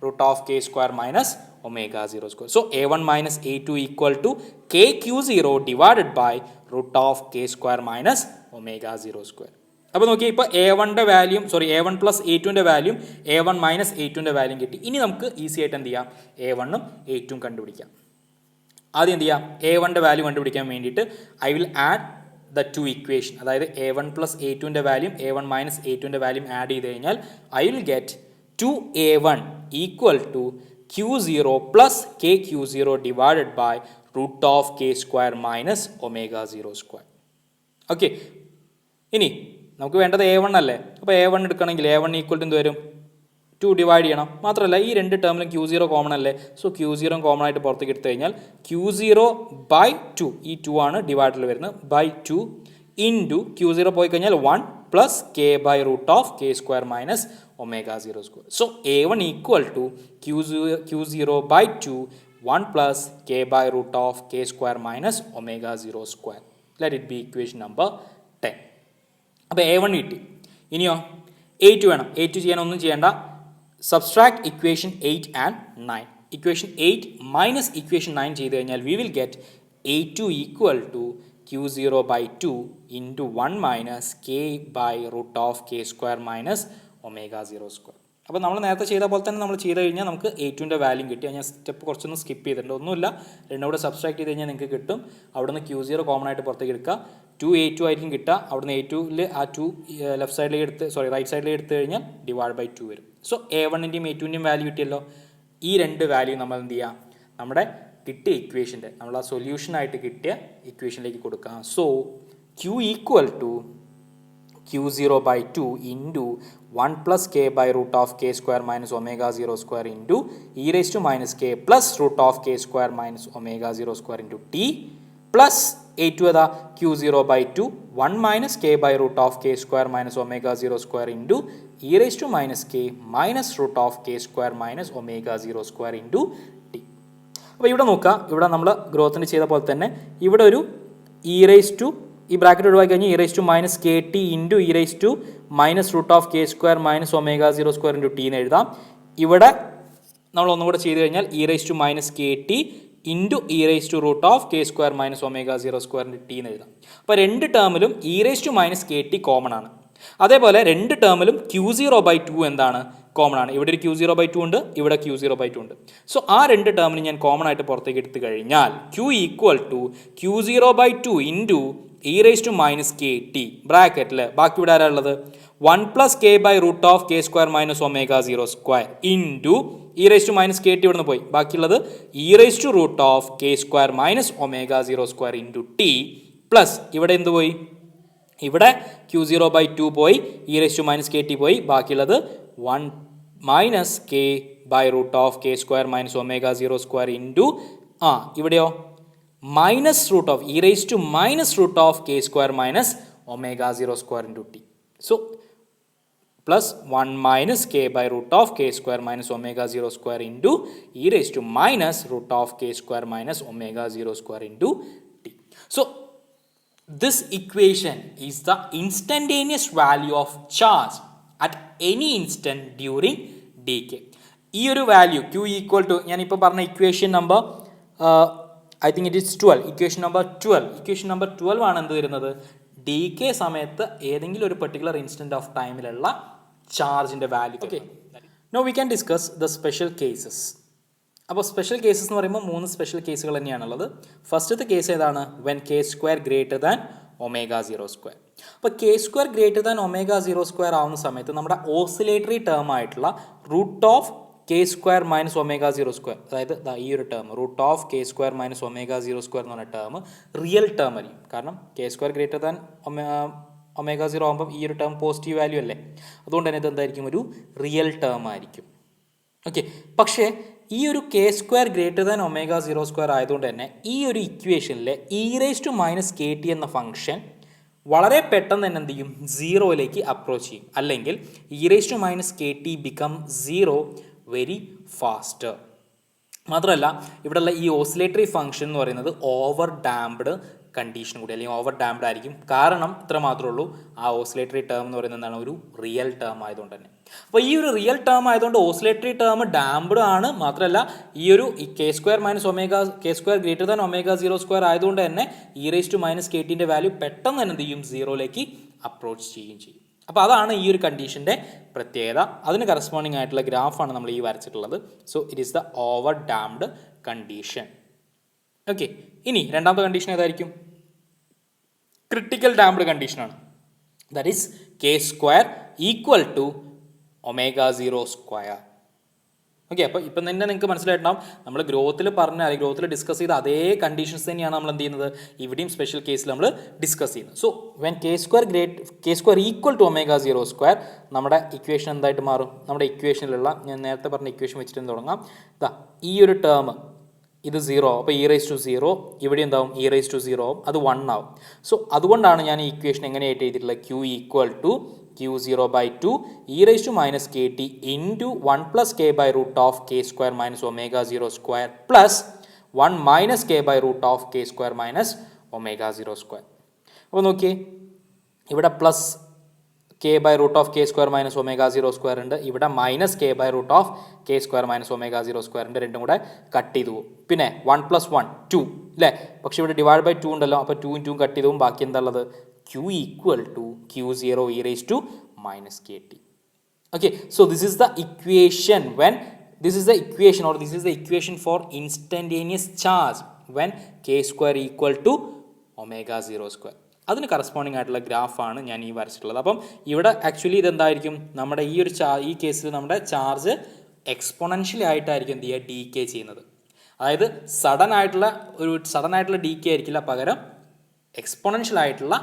root of K square minus omega 0 square. So A1 minus A2 equal to k Q0 divided by root of K square minus omega 0 square. അപ്പോൾ നോക്കി, ഇപ്പോൾ A1ൻ്റെ വാല്യൂം A1 plus A2ൻ്റെ വാല്യൂം A1 മൈനസ് A2ൻ്റെ വാല്യൂം കിട്ടി. ഇനി നമുക്ക് ഈസി ആയിട്ട് എന്ത് ചെയ്യാം? A1ഉം A2ഉം കണ്ടുപിടിക്കാം. ആദ്യം എന്ത് ചെയ്യാം? A1ൻ്റെ വാല്യൂ കണ്ടുപിടിക്കാൻ വേണ്ടിയിട്ട് I will add the two equation, അതായത് A1 plus A2ൻ്റെ വാല്യൂം A1 മൈനസ് A2ൻ്റെ വാല്യൂം ആഡ് ചെയ്ത് കഴിഞ്ഞാൽ I will get 2A1 equal to Q0 plus k Q0 divided by root of K square minus omega 0 square. Okay, ഇനി നമുക്ക് വേണ്ടത് A1 അല്ലേ. അപ്പോൾ A1 എടുക്കണമെങ്കിൽ A1 ഈക്വൽ ടു എന്ത് വരും? 2 ഡിവൈഡ് ചെയ്യണം. മാത്രമല്ല ഈ രണ്ട് ടേമിലും Q0 കോമൺ അല്ലേ. സോ Q0 കോമൺ ആയിട്ട് പുറത്തേക്ക് എടുത്തു കഴിഞ്ഞാൽ Q0 ബൈ 2, ഈ 2 ആണ് ഡിവൈഡിൽ വരുന്നത്, ബൈ 2 ഇൻറ്റു Q0 പോയി കഴിഞ്ഞാൽ 1 plus k by root of K square minus omega 0 square. So A1 equal to Q0 ബൈ 2 1 plus k by root of k square minus omega 0 square. Let it be equation number 10. അപ്പോൾ A1 കിട്ടി. ഇനിയോ A2 വേണം. A2 ചെയ്യാൻ ഒന്നും ചെയ്യേണ്ട. Subtract equation 8 and 9. Equation 8 minus equation 9 ചെയ്ത് കഴിഞ്ഞാൽ we will get A2 equal to Q0 by 2 into 1 minus k by root of k square minus omega 0 square. അപ്പോൾ നമ്മൾ നേരത്തെ ചെയ്ത പോലെ തന്നെ നമ്മൾ ചെയ്ത് കഴിഞ്ഞാൽ നമുക്ക് A2ൻ്റെ വാല്യൂ കിട്ടി. ഞാൻ സ്റ്റെപ്പ് കുറച്ചൊന്ന് സ്കിപ്പ് ചെയ്തിട്ടുണ്ട്. ഒന്നുമില്ല, രണ്ടും കൂടെ സബ്സ്ട്രാക്ട് ചെയ്ത് കഴിഞ്ഞാൽ നിങ്ങൾക്ക് കിട്ടും. അവിടുന്ന് Q0 കോമൺ ആയിട്ട് പുറത്തേക്ക് എടുക്കുക. 2A2 ആയിരിക്കും കിട്ടുക. അവിടുന്ന് A2ൽ ആ 2 ലെഫ്റ്റ് സൈഡിലേക്ക് എടുത്ത് റൈറ്റ് സൈഡിലേക്ക് എടുത്തു കഴിഞ്ഞാൽ ഡിവൈഡ് ബൈ 2 വരും. സോ A1ൻ്റെയും A2ൻ്റെയും വാല്യൂ കിട്ടിയല്ലോ. ഈ രണ്ട് വാല്യൂ നമ്മൾ എന്ത് ചെയ്യുക, നമ്മുടെ കിട്ടിയ ഇക്വേഷൻ്റെ നമ്മൾ ആ സൊല്യൂഷനായിട്ട് കിട്ടിയ ഇക്വേഷനിലേക്ക് കൊടുക്കുക. So Q equal to Q0 by 2 into 1 plus k by root of k square minus omega 0 square into e raised to minus k plus root of k square minus omega 0 square into t plus A2 ഏതാ Q0 by 2 1 minus k by root of k square minus omega 0 square into e raised to minus k minus root of k square minus omega 0 square into t. അപ്പോൾ ഇവിടെ നോക്കുക, ഇവിടെ നമ്മൾ ഗ്രോത്തിന് ചെയ്ത പോലെ തന്നെ ഇവിടെ ഒരു e raised to ഈ ബ്രാക്കറ്റ് ഒഴിവാക്കി കഴിഞ്ഞാൽ e rice to minus k t into e rice to minus root of K square minus omega 0 square into T എന്ന് എഴുതാം. ഇവിടെ നമ്മൾ ഒന്നും കൂടെ ചെയ്ത് കഴിഞ്ഞാൽ e rice to minus k t into e rice to root of K square minus omega 0 square into T എന്ന് എഴുതാം. അപ്പോൾ രണ്ട് ടേമിലും e rice to minus k t common ആണ്. അതേപോലെ രണ്ട് ടേമിലും Q0 by 2 എന്താണ് കോമൺ ആണ്. ഇവിടെ ഒരു Q0 by 2 ഉണ്ട്, ഇവിടെ Q0 by 2 ഉണ്ട്. സോ ആ രണ്ട് ടേമിന് ഞാൻ കോമൺ ആയിട്ട് പുറത്തേക്ക് എടുത്തു കഴിഞ്ഞാൽ Q equal to Q0 by 2 into e rice to minus k t ബ്രാക്കറ്റിൽ ബാക്കി ഇവിടെ ആരാ ഉള്ളത് 1 plus k by root of K square minus omega 0 square into e rice to minus k t ഇവിടെ നിന്ന് പോയി, ബാക്കിയുള്ളത് e rice to root of K square minus omega 0 square into T plus ഇവിടെ എന്ത് പോയി, ഇവിടെ Q0 by 2 പോയി, e rice to minus k t പോയി, ബാക്കിയുള്ളത് 1 minus k by root of K square minus omega 0 square into ഇവിടെയോ minus root of e rice to minus root of K square minus omega 0 square into t. So plus 1 minus k by root of K square minus omega 0 square into e rice to minus root of K square minus omega 0 square into t. So this equation is the instantaneous value of charge at any instant during decay. ഈ ഒരു value Q equal to ഞാനിപ്പോൾ പറഞ്ഞ equation number I think it is 12, equation number 12 ആണ് എന്ത് വരുന്നത്, decay സമയത്ത് ഏതെങ്കിലും ഒരു പെർട്ടിക്കുലർ ഇൻസ്റ്റന്റ് ഓഫ് ടൈമിലുള്ള ചാർജിൻ്റെ value. Okay, now we can discuss the special cases. അപ്പോൾ സ്പെഷ്യൽ കേസസ് എന്ന് പറയുമ്പോൾ 3 സ്പെഷ്യൽ കേസുകൾ തന്നെയാണുള്ളത്. ഫസ്റ്റത്തെ കേസ് ഏതാണ്, when k square greater than omega 0 square. അപ്പോൾ k square greater than omega 0 square ആവുന്ന സമയത്ത് നമ്മുടെ ഓസിലേറ്ററി ടേം ആയിട്ടുള്ള root of K square minus omega 0 square, അതായത് ഈ ഒരു term root of K square minus omega 0 square എന്ന് പറഞ്ഞ ടേം റിയൽ ടേം ആയിരിക്കും. കാരണം k square greater than omega 0 ആകുമ്പോൾ ഈ ഒരു ടേം പോസിറ്റീവ് വാല്യൂ അല്ലേ, അതുകൊണ്ട് തന്നെ ഇത് എന്തായിരിക്കും, ഒരു റിയൽ ടേം ആയിരിക്കും. ഓക്കെ, പക്ഷേ ഈ ഒരു k square greater than omega 0 square ആയതുകൊണ്ട് തന്നെ ഈ ഒരു ഇക്വേഷനിലെ e rice to minus k t എന്ന ഫംഗ്ഷൻ വളരെ പെട്ടെന്ന് തന്നെ എന്ത് ചെയ്യും, 0ലേക്ക് അപ്രോച്ച് ചെയ്യും. അല്ലെങ്കിൽ e rice to minus k t become 0 very faster. മാത്രമല്ല ഇവിടെയുള്ള ഈ ഓസിലേറ്ററി ഫംഗ്ഷൻ എന്ന് പറയുന്നത് ഓവർ ഡാംപ്ഡ് കണ്ടീഷൻ കൂടി, അല്ലെങ്കിൽ ഓവർ ഡാംപ്ഡ് ആയിരിക്കും. കാരണം ഇത്ര മാത്രമേ ഉള്ളൂ, ആ ഓസിലേറ്ററി ടേം എന്ന് പറയുന്നത് എന്താണ്, ഒരു റിയൽ ടേം ആയതുകൊണ്ട് തന്നെ. അപ്പോൾ ഈ ഒരു റിയൽ ടേം ആയതുകൊണ്ട് ഓസിലേറ്ററി ടേം ഡാംപ്ഡ് ആണ്. മാത്രമല്ല ഈ ഒരു k square minus omega k square greater than omega 0 square ആയതുകൊണ്ട് തന്നെ e rice to minus k ടിൻ്റെ വാല്യൂ പെട്ടെന്ന് തന്നെ എന്ത് ചെയ്യും, 0ലേക്ക് അപ്രോച്ച് ചെയ്യുകയും ചെയ്യും. അപ്പോൾ അതാണ് ഈ ഒരു കണ്ടീഷൻ്റെ പ്രത്യേകത. അതിന് കറസ്പോണ്ടിങ് ആയിട്ടുള്ള ഗ്രാഫാണ് നമ്മൾ ഈ വരച്ചിട്ടുള്ളത്. So it is the over damped condition. Okay, ഇനി രണ്ടാമത്തെ കണ്ടീഷൻ ഏതായിരിക്കും, ക്രിട്ടിക്കൽ ഡാംപ്ഡ് കണ്ടീഷനാണ്. That is k square equal to omega 0 square. Okay, അപ്പോൾ ഇപ്പം തന്നെ നിങ്ങൾക്ക് മനസ്സിലായിട്ടുണ്ടാവും നമ്മൾ ഗ്രോത്തിൽ പറഞ്ഞ അല്ലെങ്കിൽ ഗ്രോത്തിൽ ഡിസ്കസ് ചെയ്ത അതേ കണ്ടീഷൻസ് തന്നെയാണ് നമ്മൾ എന്ത് ചെയ്യുന്നത് ഇവിടെയും സ്പെഷ്യൽ കേസിൽ നമ്മൾ ഡിസ്കസ് ചെയ്യുന്നത്. So when k square equal to omega 0 square നമ്മുടെ ഇക്വേഷൻ എന്തായിട്ട് മാറും, നമ്മുടെ ഇക്വേഷനിലുള്ള ഞാൻ നേരത്തെ പറഞ്ഞ ഇക്വേഷൻ വെച്ചിട്ട് തുടങ്ങാം. ഈ ഒരു ടേം ഇത് 0 ആവും, അപ്പോൾ ഇ റൈസ് ടു 0, ഇവിടെ എന്താവും ഇ റൈസ് ടു 0 ആവും, അത് 1 ആവും. സോ അതുകൊണ്ടാണ് ഞാൻ ഈ ഇക്വേഷൻ എങ്ങനെയായിട്ട് എഴുതിയിട്ടുള്ളത്, Q equal to Q0 by 2 e raised to minus kt into 1 plus k by root of k square minus omega 0 square plus 1 minus k by root of k square minus omega 0 square. അപ്പോൾ നോക്കിയേ, ഇവിടെ plus k by root of K square minus omega 0 square ഉണ്ട്, ഇവിടെ minus k by root of K square minus omega 0 square ഉണ്ട്. രണ്ടും കൂടെ cut ചെയ്തു പോകും. പിന്നെ 1 + 1 2 അല്ലേ, പക്ഷേ ഇവിടെ ഡിവൈഡ് ബൈ 2 ഉണ്ടല്ലോ, അപ്പോൾ 2 2 കട്ട് ചെയ്തു പോകും. ബാക്കി എന്താ ഉള്ളത്? Q equal to Q0 e raised to minus kt. Okay, so this is the equation when this is the equation or this is the equation for instantaneous charge when k square equal to omega 0 square. അതിന് corresponding ആയിട്ടുള്ള ഗ്രാഫാണ് ഞാൻ ഈ വരച്ചിട്ടുള്ളത്. അപ്പം ഇവിടെ actually ഇതെന്തായിരിക്കും, നമ്മുടെ ഈ കേസിൽ നമ്മുടെ ചാർജ് എക്സ്പോണൻഷ്യലി ആയിട്ടായിരിക്കും എന്ത് ചെയ്യുക, ഡി കെ ചെയ്യുന്നത്. അതായത് സഡൻ ആയിട്ടുള്ള ഡി കെ ആയിരിക്കില്ല, പകരം എക്സ്പോണൻഷ്യൽ ആയിട്ടുള്ള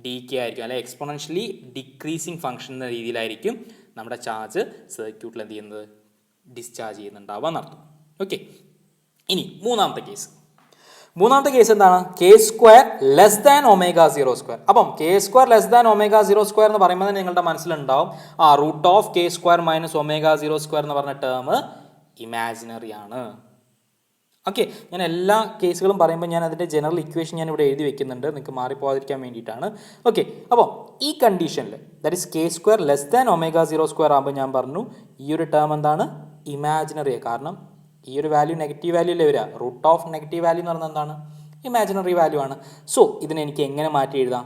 ഡി കെ ആയിരിക്കും, അല്ലെങ്കിൽ എക്സ്പോണൻഷ്യലി ഡിക്രീസിങ് ഫംഗ്ഷൻ എന്ന രീതിയിലായിരിക്കും നമ്മുടെ ചാർജ് സർക്യൂട്ടിൽ എന്ത് ചെയ്യുന്നത്, ഡിസ്ചാർജ് ചെയ്യുന്നുണ്ടാവുക എന്നർത്ഥം. ഓക്കെ, ഇനി മൂന്നാമത്തെ കേസ് എന്താണ്? K square less than omega 0 square. അപ്പം k square less than omega 0 square എന്ന് പറയുമ്പോൾ തന്നെ നിങ്ങളുടെ മനസ്സിലുണ്ടാവും root of K square minus omega 0 square എന്ന് പറഞ്ഞ ടേം ഇമാജിനറി ആണ്. ഓക്കെ, ഞാൻ എല്ലാ കേസുകളും പറയുമ്പോൾ ഞാൻ അതിൻ്റെ ജനറൽ ഇക്വേഷൻ ഞാൻ ഇവിടെ എഴുതി വെക്കുന്നുണ്ട്, നിങ്ങൾക്ക് മാറിപ്പോകാതിരിക്കാൻ വേണ്ടിയിട്ടാണ്. ഓക്കെ, അപ്പോൾ ഈ കണ്ടീഷനിൽ that is k square less than omega 0 square ആകുമ്പോൾ ഞാൻ പറഞ്ഞു ഈ ഒരു ടേം എന്താണ്, ഇമാജിനറി. കാരണം ഈ ഒരു വാല്യൂ നെഗറ്റീവ് വാല്യൂ അല്ലേ വരിക, റൂട്ട് ഓഫ് നെഗറ്റീവ് വാല്യൂ എന്ന് പറഞ്ഞാൽ എന്താണ്, ഇമാജിനറി വാല്യൂ ആണ്. സോ ഇതിനെ എനിക്ക് എങ്ങനെ മാറ്റി എഴുതാം?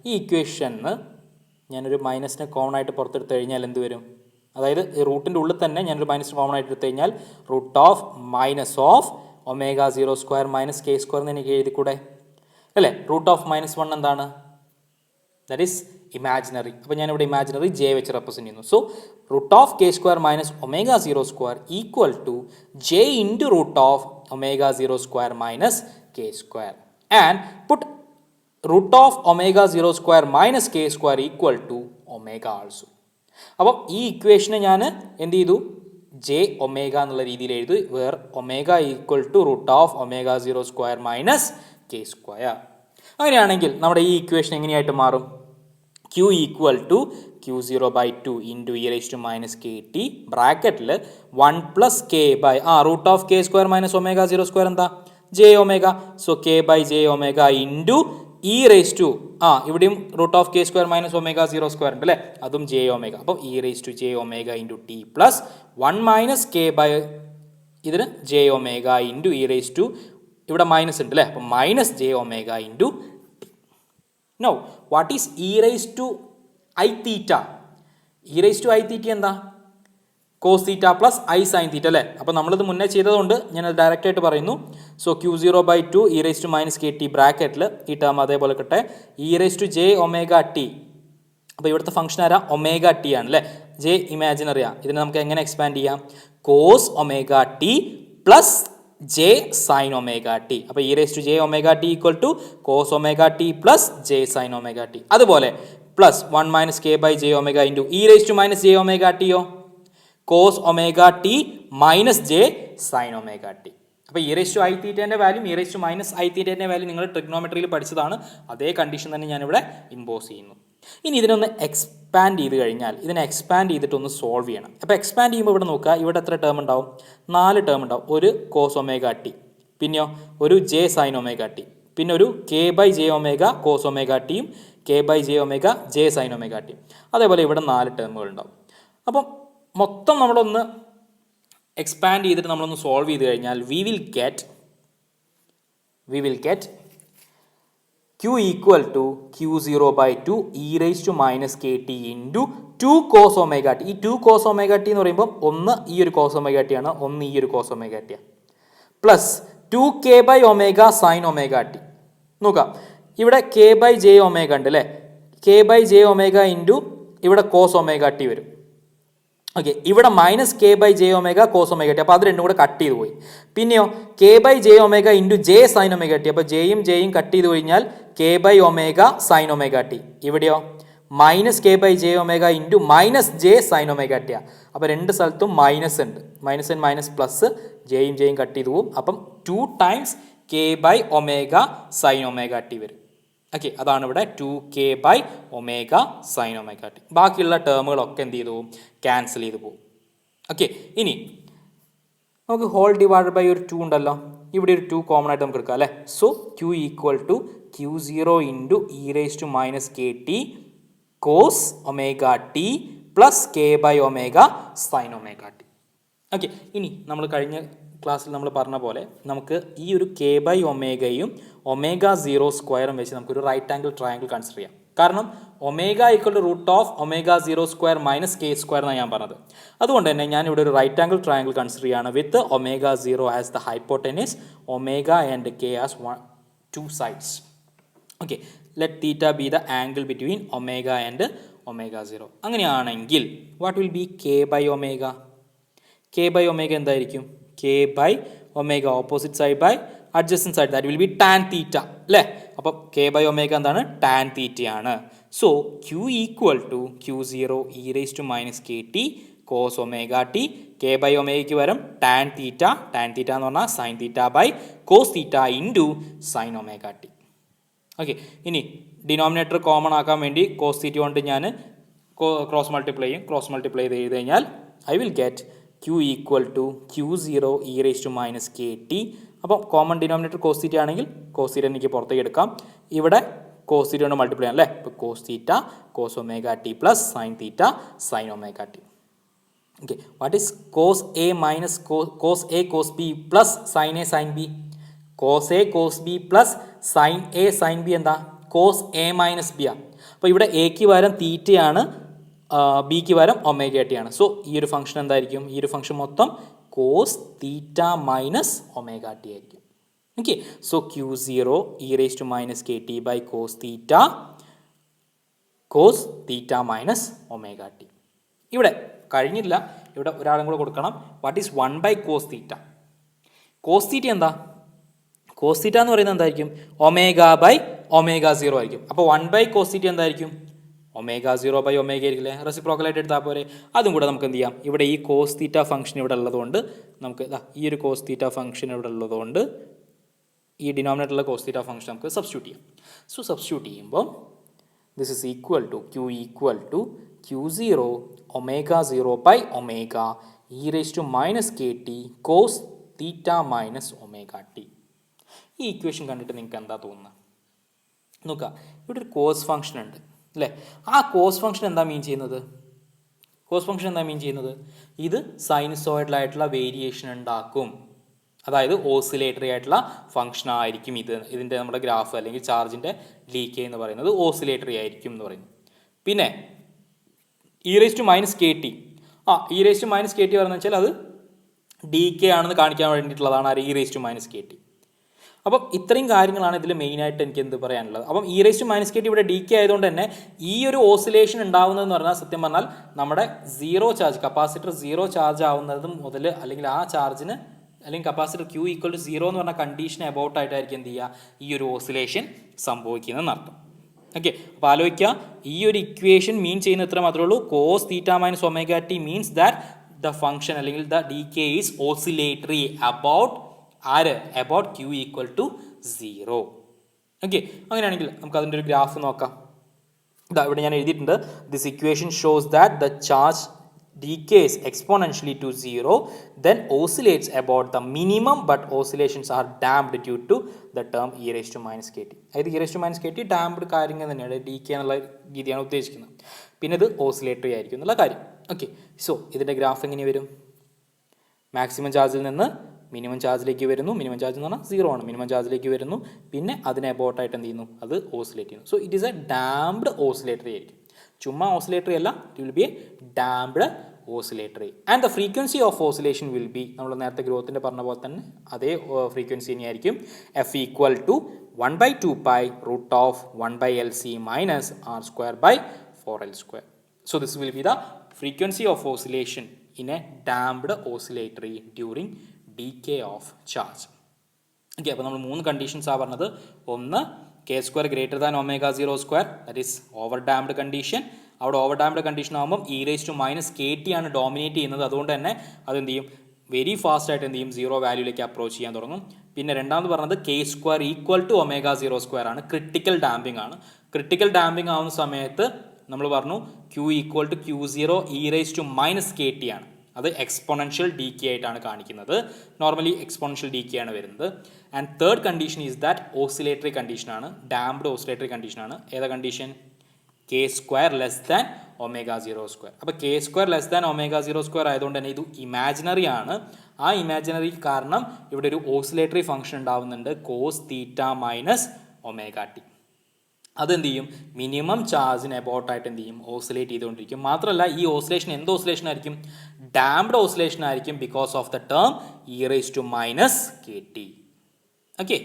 ഈ ഇക്വേഷന് ഞാനൊരു മൈനസിനെ കോമൺ ആയിട്ട് പുറത്തെടുത്ത് കഴിഞ്ഞാൽ എന്ത് വരും? അതായത് റൂട്ടിൻ്റെ ഉള്ളിൽ തന്നെ ഞാനൊരു മൈനസ് കോമൺ ആയിട്ട് എടുത്തു കഴിഞ്ഞാൽ root of minus of omega 0 square minus k square എന്ന് എനിക്ക് എഴുതിക്കൂടെ അല്ലേ? റൂട്ട് ഓഫ് -1 എന്താണ്? That is imaginary. അപ്പോൾ ഞാനിവിടെ ഇമാജിനറി ജെ വെച്ച് റെപ്രസെൻറ്റ് ചെയ്യുന്നു. So root of K square minus omega 0 square equal to j into root of omega 0 square minus k square and put root of omega 0 square minus k square equal to omega also. അപ്പോൾ ഈ ഇക്വേഷനെ ഞാൻ എന്ത് ചെയ്തു, J omega എന്നുള്ള രീതിയിൽ എഴുതി, where omega equal to root of omega 0 square minus k square. അങ്ങനെയാണെങ്കിൽ നമ്മുടെ ഈ ഇക്വേഷൻ എങ്ങനെയായിട്ട് മാറും? Q equal to Q0 by 2 into e rice to minus k t ബ്രാക്കറ്റിൽ 1 plus k by root of K square minus omega 0 square എന്താ, j omega. So k by j omega into e rice to ഇവിടെയും root of K square minus omega 0 square ഉണ്ട് അല്ലേ, അതും j omega. അപ്പം e rice to j omega into T plus 1 minus k by ഇതിന് j omega into e rice to ഇവിടെ minus ഉണ്ട് അല്ലേ, അപ്പം minus j omega into t. Now what is e rice to i theta? E rice to i theta എന്താ? Cos theta plus i sine theta അല്ലേ. അപ്പോൾ നമ്മളിത് മുന്നേ ചെയ്തതുകൊണ്ട് ഞാനത് ഡയറക്റ്റ് ആയിട്ട് പറയുന്നു. So Q0 by 2 e rice to minus k t ബ്രാക്കറ്റിൽ ഈ ടേം അതേപോലെ കിട്ടെ e rice to j omega t. അപ്പോൾ ഇവിടുത്തെ ഫംഗ്ഷൻ ആരാ? ഒമേഗ ടി ആണ് അല്ലേ, ജെ ഇമാജിനറിയാ. ഇതിനെ നമുക്ക് എങ്ങനെ എക്സ്പാൻഡ് ചെയ്യാം? Cos omega t plus j sine omega t. അപ്പോൾ e rice to j omega t equal to cos omega t plus j sine omega t. അതുപോലെ plus 1 minus k by j omega into e rice to minus j omega ടിയോ cos omega t minus j sine omega t. അപ്പോൾ e rice to i തീറ്റേൻ്റെ value e rice to minus i തീറ്റേൻ്റെ value നിങ്ങൾ ട്രിഗ്നോമെട്രിയിൽ പഠിച്ചതാണ്. അതേ condition തന്നെ ഞാനിവിടെ ഇമ്പോസ് ചെയ്യുന്നു. ഇനി ഇതിനൊന്ന് എക്സ്പാൻഡ് ചെയ്ത് കഴിഞ്ഞാൽ ഇതിനെ എക്സ്പാൻഡ് ചെയ്തിട്ടൊന്ന് സോൾവ് ചെയ്യണം. അപ്പോൾ എക്സ്പാൻഡ് ചെയ്യുമ്പോൾ ഇവിടെ നോക്കുക, ഇവിടെ എത്ര ടേം ഉണ്ടാവും? 4 ടേം ഉണ്ടാവും. ഒരു കോസ് ഒമേഗ ടി, പിന്നെയോ ഒരു ജെ സൈൻ ഒമേഗ ടി, പിന്നെ ഒരു k by j omega cos omega ടിയും k by j omega j sine omega t. അതേപോലെ ഇവിടെ 4 ടേമുകൾ ഉണ്ടാവും. അപ്പം മൊത്തം നമ്മളൊന്ന് എക്സ്പാൻഡ് ചെയ്തിട്ട് നമ്മളൊന്ന് സോൾവ് ചെയ്ത് കഴിഞ്ഞാൽ we will get Q equal to Q0 by 2 e rice to minus k t into 2 cos omega t. ഈ 2 കോസ് ഒമേഗ ടി എന്ന് പറയുമ്പോൾ ഒന്ന് ഈ ഒരു കോസ് ഒമേഗ ടി ആണ്, ഒന്ന് ഈ ഒരു കോസ് ഒമേഗ ടി ആണ്, plus 2 k by omega sine omega t. നോക്കാം, ഇവിടെ കെ ബൈ ജെ ഒമേഗ ഉണ്ട് അല്ലേ, k by j omega into ഇവിടെ കോസ് ഒമേഗ ടി വരും. ഓക്കെ, ഇവിടെ minus k by j omega cos omega t, അപ്പോൾ അത് രണ്ടും കൂടെ കട്ട് ചെയ്ത് പോയി. പിന്നെയോ k by j omega into j sine omega t, അപ്പോൾ ജെയും കട്ട് ചെയ്ത് കഴിഞ്ഞാൽ k by omega sine omega t. ഇവിടെയോ minus k by j omega into minus j sine omega t ആണ്. അപ്പോൾ രണ്ട് സ്ഥലത്തും മൈനസ് ഉണ്ട്, മൈനസ് ആൻഡ് മൈനസ് പ്ലസ്, ജെയും കട്ട് ചെയ്ത് പോവും. അപ്പം 2 times k by omega sine omega t വരും. ഓക്കെ, അതാണ് ഇവിടെ 2k/ω sin ωt. ബാക്കിയുള്ള ടേമുകളൊക്കെ എന്ത് ചെയ്തു, ക്യാൻസൽ ചെയ്ത് പോകും. ഓക്കെ, ഇനി നമുക്ക് ഹോൾ ഡിവൈഡഡ് ബൈ ഒരു 2 ഉണ്ടല്ലോ, ഇവിടെ ഒരു 2 കോമൺ ആയിട്ട് നമുക്ക് എടുക്കാം അല്ലേ. So Q equal to Q0 into e−kt cos ωt plus k/ω sin ωt. Okay, ഇനി നമ്മൾ കഴിഞ്ഞ ക്ലാസ്സിൽ നമ്മൾ പറഞ്ഞ പോലെ നമുക്ക് ഈ ഒരു k/ω-യും ω0² വെച്ച് നമുക്കൊരു റൈറ്റ് ആംഗിൾ ട്രയാംഗിൾ കൺസിഡർ ചെയ്യാം. കാരണം ω ഈക്വൽ ടു √ω0² - k² എന്നാണ് ഞാൻ പറഞ്ഞത്. അതുകൊണ്ട് തന്നെ ഞാൻ ഇവിടെ ഒരു റൈറ്റ് ആംഗിൾ ട്രയാംഗിൾ കൺസിഡർ ചെയ്യാണ് with ω0 as the hypotenuse, ω and k as 2 sides. Okay, let theta be the angle between ω and ω0. അങ്ങനെയാണെങ്കിൽ what will be k/ω? k/ω എന്തായിരിക്കും? k/ω opposite side by adjacent side, that will be tan theta അല്ലേ. അപ്പം k/ω എന്താണ്? Tan തീറ്റയാണ്. So Q equal to Q0 e−kt cos ωt. k/ω വരും tan theta, tan theta എന്ന് പറഞ്ഞാൽ sine theta by cos theta into sine ωt. Okay, ഇനി denominator common ആക്കാൻ വേണ്ടി കോസ് തീറ്റ കൊണ്ട് ഞാൻ ക്രോസ് മൾട്ടിപ്ലൈ ചെയ്യും. ക്രോസ് മൾട്ടിപ്ലൈ ചെയ്ത് കഴിഞ്ഞാൽ I will get Q equal to Q0 e−kt. അപ്പം കോമൺ ഡിനോമിനേറ്റർ കോസ് തീറ്റ ആണെങ്കിൽ കോസ് തീറ്റ എനിക്ക് പുറത്തേക്ക് എടുക്കാം. ഇവിടെ കോസ് തീറ്റ കൊണ്ട് മൾട്ടിപ്ലൈ ചെയ്യാം അല്ലേ. ഇപ്പോൾ cos theta cos ωt plus sine theta sine ωt. Okay, what is cos a minus cos a cos b plus sine a sine b? Cos a cos b plus sine a sine b എന്താ? Cos a minus b ആണ്. അപ്പോൾ ഇവിടെ എക്ക് പകരം തീറ്റയാണ്, ബിക്ക് പകരം omega ആണ്. സോ ഈ ഒരു ഫംഗ്ഷൻ എന്തായിരിക്കും? ഈ ഒരു ഫംഗ്ഷൻ മൊത്തം cos theta minus omega t ആയിരിക്കും. Okay, so Q0 e−kt by cos theta minus omega t. ഇവിടെ കഴിഞ്ഞില്ല, ഇവിടെ ഒരാളും കൂടെ കൊടുക്കണം. What is 1/cos theta? Cos theta എന്താ? കോസ് തീറ്റ എന്ന് പറയുന്നത് എന്തായിരിക്കും? ω/ω0 ആയിരിക്കും. അപ്പോൾ 1/cos തീറ്റ എന്തായിരിക്കും? ω0/ω ആയിരിക്കില്ലേ? റെസിപ്രോക്കലായിട്ട് എടുത്താൽ പോലെ. അതും കൂടെ നമുക്ക് എന്ത് ചെയ്യാം, ഇവിടെ ഈ കോസ് തീറ്റ ഫംഗ്ഷൻ ഇവിടെ ഉള്ളതുകൊണ്ട് നമുക്ക് ഈ ഒരു കോസ് തീറ്റ ഫംഗ്ഷൻ ഇവിടെ ഉള്ളതുകൊണ്ട് ഈ ഡിനോമിനേറ്ററിലുള്ള കോസ് തീറ്റ ഫംഗ്ഷൻ നമുക്ക് സബ്സ്റ്റിറ്റ്യൂട്ട് ചെയ്യാം. സോ സബ്സ്റ്റിറ്റ്യൂട്ട് ചെയ്യുമ്പോൾ this is equal to Q equal to Q0 ω0/ω e−kt cos theta minus ωt. ഈ ഇക്വേഷൻ കണ്ടിട്ട് നിങ്ങൾക്ക് എന്താ തോന്നുന്നത്? നോക്കുക, ഇവിടെ ഒരു കോസ് ഫംഗ്ഷൻ ഉണ്ട് അല്ലേ. ആ കോസ് ഫംഗ്ഷൻ എന്താ മീൻ ചെയ്യുന്നത്? കോസ് ഫംഗ്ഷൻ എന്താ മീൻ ചെയ്യുന്നത്? ഇത് സൈനുസോയിഡലായിട്ടുള്ള വേരിയേഷൻ ഉണ്ടാക്കും. അതായത് ഓസിലേറ്ററി ആയിട്ടുള്ള ഫംഗ്ഷൻ ആയിരിക്കും ഇത്. ഇതിൻ്റെ നമ്മുടെ ഗ്രാഫ് അല്ലെങ്കിൽ ചാർജിൻ്റെ ലീക്ക് എന്ന് പറയുന്നത് ഓസിലേറ്ററി ആയിരിക്കും എന്ന് പറയുന്നു. പിന്നെ e−kt e−kt പറയുന്നത് വെച്ചാൽ അത് DK ആണെന്ന് കാണിക്കാൻ വേണ്ടിയിട്ടുള്ളതാണ്. ആ e−kt. അപ്പം ഇത്രയും കാര്യങ്ങളാണ് ഇതിൽ മെയിനായിട്ട് എനിക്ക് എന്ത് പറയാനുള്ളത്. അപ്പം e−kt ഇവിടെ DK ആയതുകൊണ്ട് തന്നെ ഈ ഒരു ഓസിലേഷൻ ഉണ്ടാവുന്നതെന്ന് പറഞ്ഞാൽ സത്യം പറഞ്ഞാൽ നമ്മുടെ zero charge, capacitor zero charge ആവുന്നത് മുതൽ അല്ലെങ്കിൽ ആ ചാർജിന് അല്ലെങ്കിൽ കപ്പാസിറ്റർ Q ഈക്വൽ ടു 0 എന്ന് പറഞ്ഞ കണ്ടീഷൻ അബൌട്ട് ആയിട്ടായിരിക്കും എന്ത് ചെയ്യുക, ഈ ഒരു ഓസിലേഷൻ സംഭവിക്കുന്നതെന്ന് അർത്ഥം. ഓക്കെ, അപ്പോൾ ആലോചിക്കുക, ഈ ഒരു ഇക്വേഷൻ മീൻ ചെയ്യുന്ന ഇത്ര മാത്രമേ ഉള്ളൂ. Cos theta minus omega t means that the function അല്ലെങ്കിൽ the DK is oscillatory about Q equal to 0. Okay, അങ്ങനെയാണെങ്കിൽ നമുക്ക് അതിൻ്റെ ഒരു ഗ്രാഫ് നോക്കാം. ഇതാ ഇവിടെ ഞാൻ എഴുതിയിട്ടുണ്ട്. This equation shows that the charge decays exponentially to 0, then oscillates about the minimum, but oscillations are damped due to the term e−kt. അതായത് e−kt ഡാംപ്ഡ് കാര്യങ്ങൾ തന്നെയാണ്, DK എന്നുള്ള രീതിയാണ് ഉദ്ദേശിക്കുന്നത്. പിന്നെ ഇത് ഓസിലേറ്ററി ആയിരിക്കും എന്നുള്ള കാര്യം. ഓക്കെ, സോ ഇതിൻ്റെ ഗ്രാഫ് എങ്ങനെ വരും? മാക്സിമം ചാർജിൽ നിന്ന് മിനിമം ചാർജിലേക്ക് വരുന്നു. മിനിമം ചാർജ് എന്ന് പറഞ്ഞാൽ 0 ആണ്. മിനിമം ചാർജിലേക്ക് വരുന്നു, പിന്നെ അതിനെ അബൌട്ടായിട്ട് എന്ത് ചെയ്യുന്നു, അത് ഓസിലേറ്റ് ചെയ്യുന്നു. So it is A damped oscillatory ആയിരിക്കും. ചുമ്മാ ഓസിലേറ്ററി അല്ല, it will be A damped oscillatory. And the frequency of oscillation will be, നമ്മൾ നേരത്തെ ഗ്രോത്തിൻ്റെ പറഞ്ഞ പോലെ തന്നെ അതേ ഫ്രീക്വൻസി തന്നെയായിരിക്കും. F equal to 1/2π√1/LC minus r²/4L². So this will be the frequency of oscillation in a damped oscillatory during DK of charge. Okay, അപ്പോൾ നമ്മൾ 3 കണ്ടീഷൻസാണ് പറഞ്ഞത്. ഒന്ന് k² greater than ω0², that is over damped condition. അവിടെ over damped condition ആകുമ്പം e−kt ആണ് dominate ചെയ്യുന്നത്. അതുകൊണ്ട് തന്നെ അതെന്ത് ചെയ്യും, വെരി ഫാസ്റ്റ് ആയിട്ട് എന്ത് ചെയ്യും, 0 വാല്യൂയിലേക്ക് അപ്രോച്ച് ചെയ്യാൻ തുടങ്ങും. പിന്നെ രണ്ടാമത് പറഞ്ഞത് k square equal to omega 0² ആണ്. ക്രിട്ടിക്കൽ ഡാമ്പിംഗ് ആണ്. ക്രിട്ടിക്കൽ ഡാമ്പിംഗ് ആവുന്ന സമയത്ത് നമ്മൾ പറഞ്ഞു Q equal to Q0 e⁻⁻ ആണ്. അത് എക്സ്പോണൻഷ്യൽ ഡി കെ ആയിട്ടാണ് കാണിക്കുന്നത്. നോർമലി എക്സ്പോണൻഷ്യൽ ഡി കെ ആണ് വരുന്നത്. And third condition is that oscillatory കണ്ടീഷനാണ്, ഡാംപ്ഡ് ഓസിലേറ്ററി കണ്ടീഷനാണ്. ഏതാ condition? K square less than omega 0². അപ്പോൾ k square less than omega 0² ആയതുകൊണ്ട് തന്നെ ഇത് ഇമാജിനറി ആണ്. ആ ഇമാജിനറി കാരണം ഇവിടെ ഒരു ഓസിലേറ്ററി ഫംഗ്ഷൻ ഉണ്ടാവുന്നുണ്ട്, cos theta minus omega t. അതെന്ത് ചെയ്യും? മിനിമം ചാർജിന് എബൌട്ടായിട്ട് എന്ത് ചെയ്യും? ഓസിലേറ്റ് ചെയ്തുകൊണ്ടിരിക്കും. മാത്രമല്ല ഈ ഓസിലേഷൻ എന്ത് ഓസിലേഷൻ ആയിരിക്കും? ഡാംപ്ഡ് ഓസിലേഷൻ ആയിരിക്കും, because of the term e⁻⁻ KT. Okay.